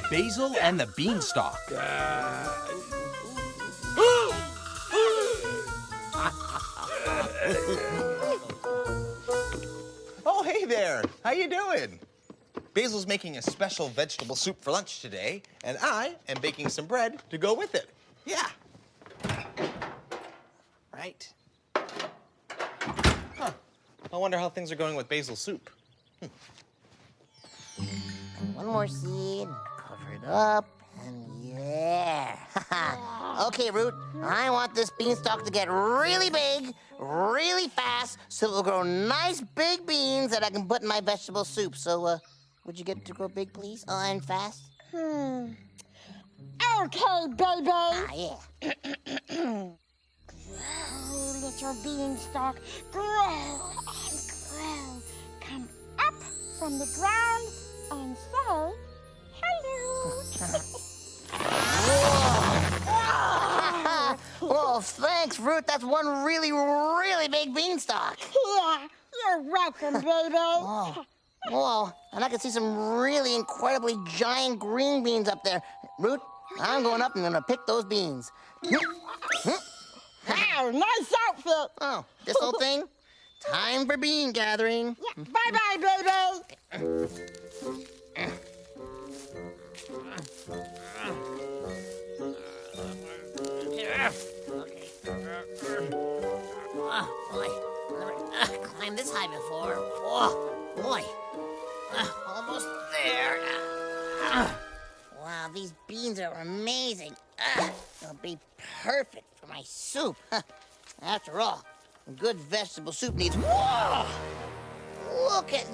Basil and the Beanstalk. Oh, hey there. How you doing? Basil's making a special vegetable soup for lunch today, and I am baking some bread to go with it. Yeah. Right. Huh. I wonder how things are going with Basil's soup. One more seed, cover it up, and yeah. Okay, Root, I want this beanstalk to get really big, really fast, so it will grow nice big beans that I can put in my vegetable soup. So, would you get it to grow big, please? And fast? Okay, baby. Yeah. Grow, little beanstalk. Grow and grow. Come up from the ground and say hello. Whoa, thanks, Root. That's one really, really big beanstalk. Yeah, you're welcome, baby. Whoa, and I can see some really incredibly giant green beans up there. Root, I'm going up and gonna pick those beans. Wow, nice outfit. Oh, this whole thing? Time for bean gathering. Yeah, bye-bye, baby. Oh, boy. Never climbed this high before. Oh, boy. Almost there. Wow, these beans are amazing. They'll be perfect for my soup. After all, a good vegetable soup needs... Whoa! Look at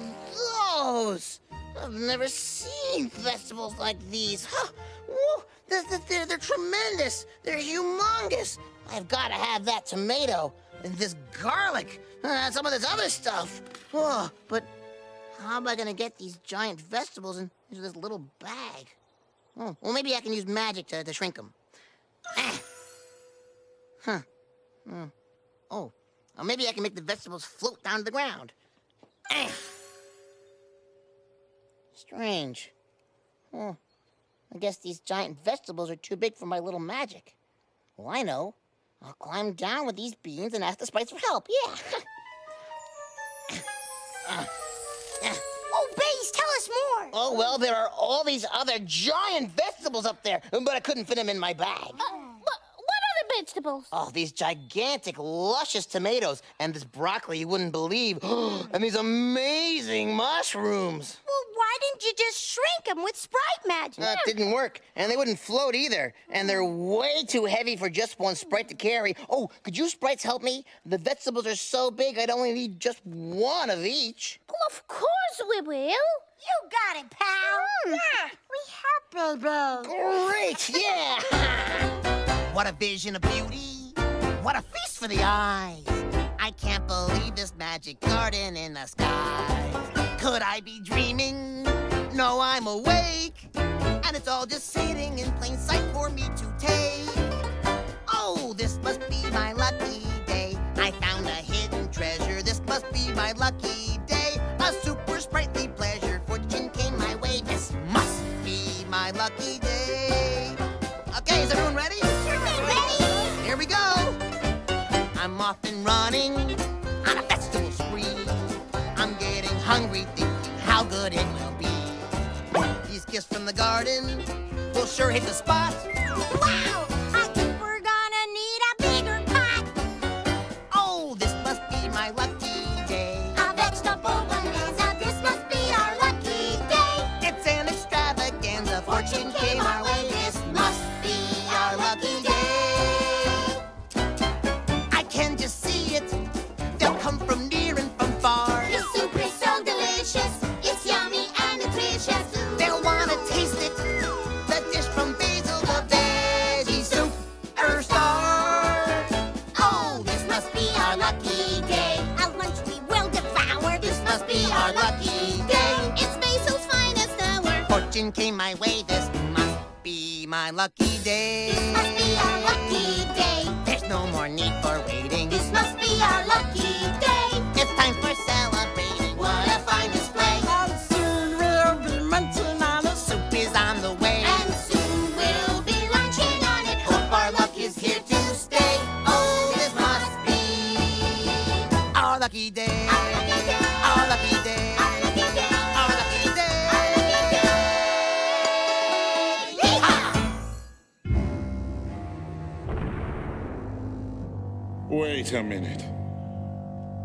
those! I've never seen vegetables like these. Whoa, they're tremendous. They're humongous. I've got to have that tomato and this garlic, some of this other stuff. Whoa, but how am I going to get these giant vegetables into this little bag? Oh, well, maybe I can use magic to shrink them. Oh, maybe I can make the vegetables float down to the ground. Strange. Oh, I guess these giant vegetables are too big for my little magic. Well, I know. I'll climb down with these beans and ask the sprites for help. Yeah. Oh, Baze, tell us more. Oh, well, there are all these other giant vegetables up there, but I couldn't fit them in my bag. What other vegetables? Oh, these gigantic, luscious tomatoes, and this broccoli you wouldn't believe, and these amazing mushrooms. Well, why didn't you just shrink them with Sprite magic? It didn't work, and they wouldn't float either, and they're way too heavy for just one Sprite to carry. Oh, could you Sprites help me? The vegetables are so big, I'd only need just one of each. Well, of course we will. You got it, pal. Yeah, we help, baby. Great, yeah! What a vision of beauty. What a feast for the eyes. I can't believe this magic garden in the sky. Could I be dreaming? No, I'm awake. And it's all just sitting in plain sight for me to take. Oh, this must be my lucky day. I found a hidden treasure. This must be my lucky day. A super sprightly pleasure. Fortune came my way. This must be my lucky day. Okay, is everyone ready? Ready? Here we go. I'm off and running on a vegetable spree. I'm getting hungry, thinking how good it will be. These gifts from the garden will sure hit the spot. Wow, I think we're gonna need a bigger pot. Oh, this must be my lucky day. A vegetable bonanza, this must be our lucky day. It's an extravaganza. Fortune came our way. This must be our lucky day. I can just see it. They'll come from near and from far. This soup is so delicious. It's yummy and nutritious. They'll want to taste it. The dish from Basil, the veggie soup star. Oh, this must be our lucky day. A lunch we will devour. This must be our lucky day. It's Basil's finest hour. Fortune came my way. This must be my lucky day. This must be our lucky day. There's no more need for waiting. This must be our lucky day. It's time for celebrating. What a fine display. And soon we'll be munching on it. Soup is on the way. Wait a minute.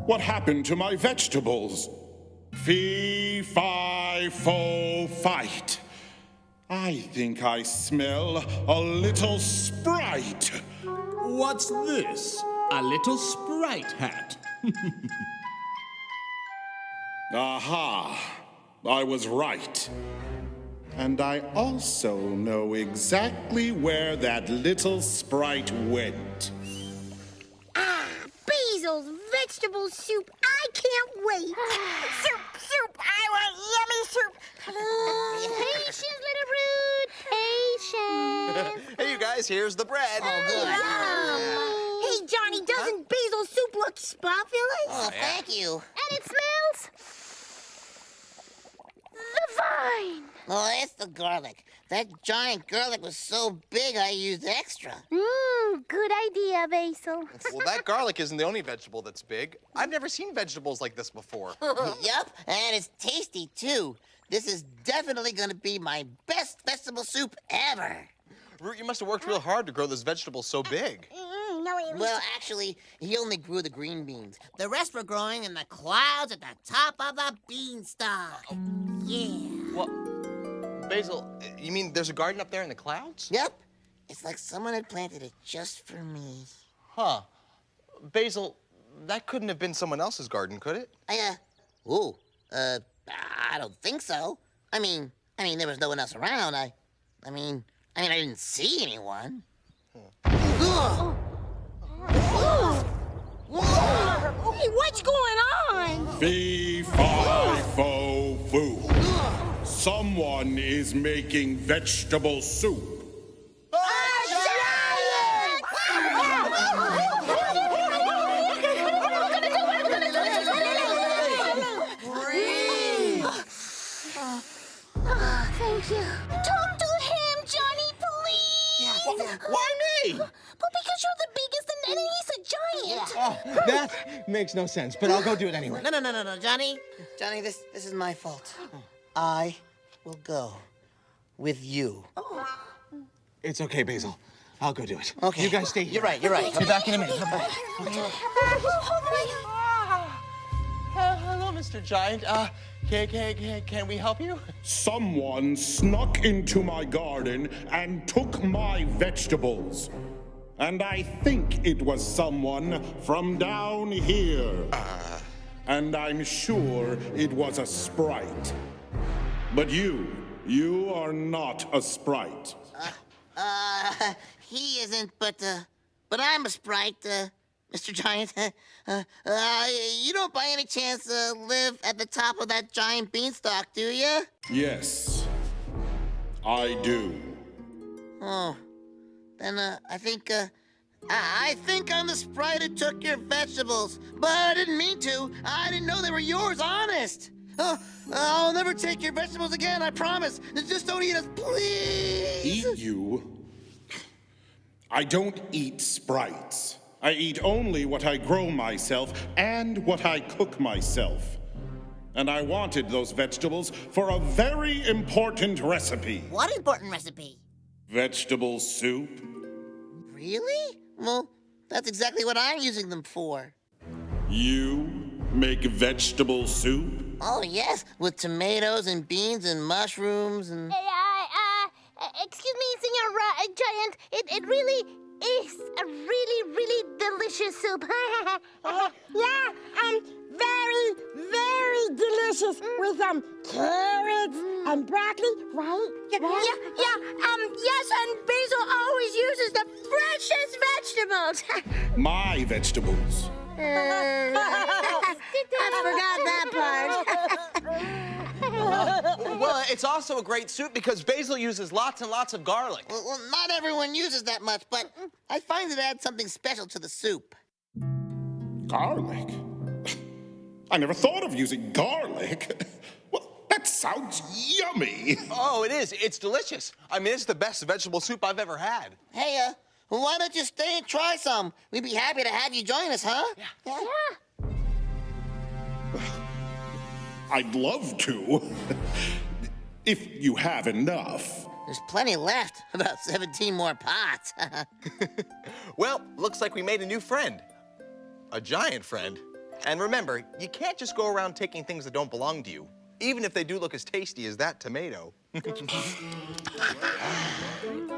What happened to my vegetables? Fee-fi-fo-fight. I think I smell a little Sprite. What's this? A little Sprite hat. Aha! I was right. And I also know exactly where that little Sprite went. Basil's vegetable soup. I can't wait. Soup. I want yummy soup. Patience, little brood. Patience. Hey, you guys, here's the bread. Oh, Hey, Johnny, doesn't Basil's soup look fabulous? Oh, thank you. And it smells divine. Oh, it's the garlic. That giant garlic was so big I used extra. Good idea, Basil. Well, that garlic isn't the only vegetable that's big. I've never seen vegetables like this before. Yup, and it's tasty too. This is definitely gonna be my best vegetable soup ever. Root, you must have worked real hard to grow this vegetable so big. No, it was... Well, actually, he only grew the green beans. The rest were growing in the clouds at the top of the beanstalk. Yeah. Well, Basil, you mean there's a garden up there in the clouds? Yep. It's like someone had planted it just for me. Huh. Basil, that couldn't have been someone else's garden, could it? I don't think so. I mean, there was no one else around. I didn't see anyone. Ugh. Hey, what's going on? Fee-fi-fo-foo. Someone is making vegetable soup. Thank you. Talk to him, Johnny, please. Why me? Well, because you're the biggest and he's a giant. Oh, that makes no sense, but I'll go do it anyway. No, Johnny. Johnny, this is my fault. I will go with you. It's okay, Basil. I'll go do it. Okay. You guys stay here. You're right. I'll be back in a minute. Hello, Mr. Giant. Can we help you? Someone snuck into my garden and took my vegetables. And I think it was someone from down here. And I'm sure it was a Sprite. But you are not a Sprite. He isn't, but I'm a Sprite, Mr. Giant. You don't by any chance live at the top of that giant beanstalk, do you? Yes, I do. Oh, then I think I'm the Sprite who took your vegetables, but I didn't mean to. I didn't know they were yours, honest. I'll never take your vegetables again, I promise. Just don't eat us, please. Eat you? I don't eat Sprites. I eat only what I grow myself and what I cook myself. And I wanted those vegetables for a very important recipe. What important recipe? Vegetable soup. Really? Well, that's exactly what I'm using them for. You make vegetable soup? Oh, yes, with tomatoes and beans and mushrooms and... Excuse me, Senor Giant. It really is a really delicious soup. Very, very delicious with carrots and broccoli, right? Yeah. Yes, and Basil always uses the freshest vegetables. My vegetables. I forgot that part. Well, it's also a great soup because Basil uses lots and lots of garlic. Well, not everyone uses that much, but I find it adds something special to the soup. Garlic? I never thought of using garlic. Well, that sounds yummy. Oh, it is. It's delicious. I mean, it's the best vegetable soup I've ever had. Hey, why don't you stay and try some? We'd be happy to have you join us, huh? Yeah. I'd love to. If you have enough. There's plenty left. About 17 more pots. Well, looks like we made a new friend. A giant friend? And remember, you can't just go around taking things that don't belong to you, even if they do look as tasty as that tomato. Does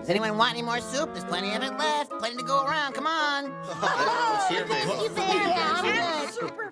anyone want any more soup? There's plenty of it left. Plenty to go around. Come on. Here, Basil. Thank you, Basil. Super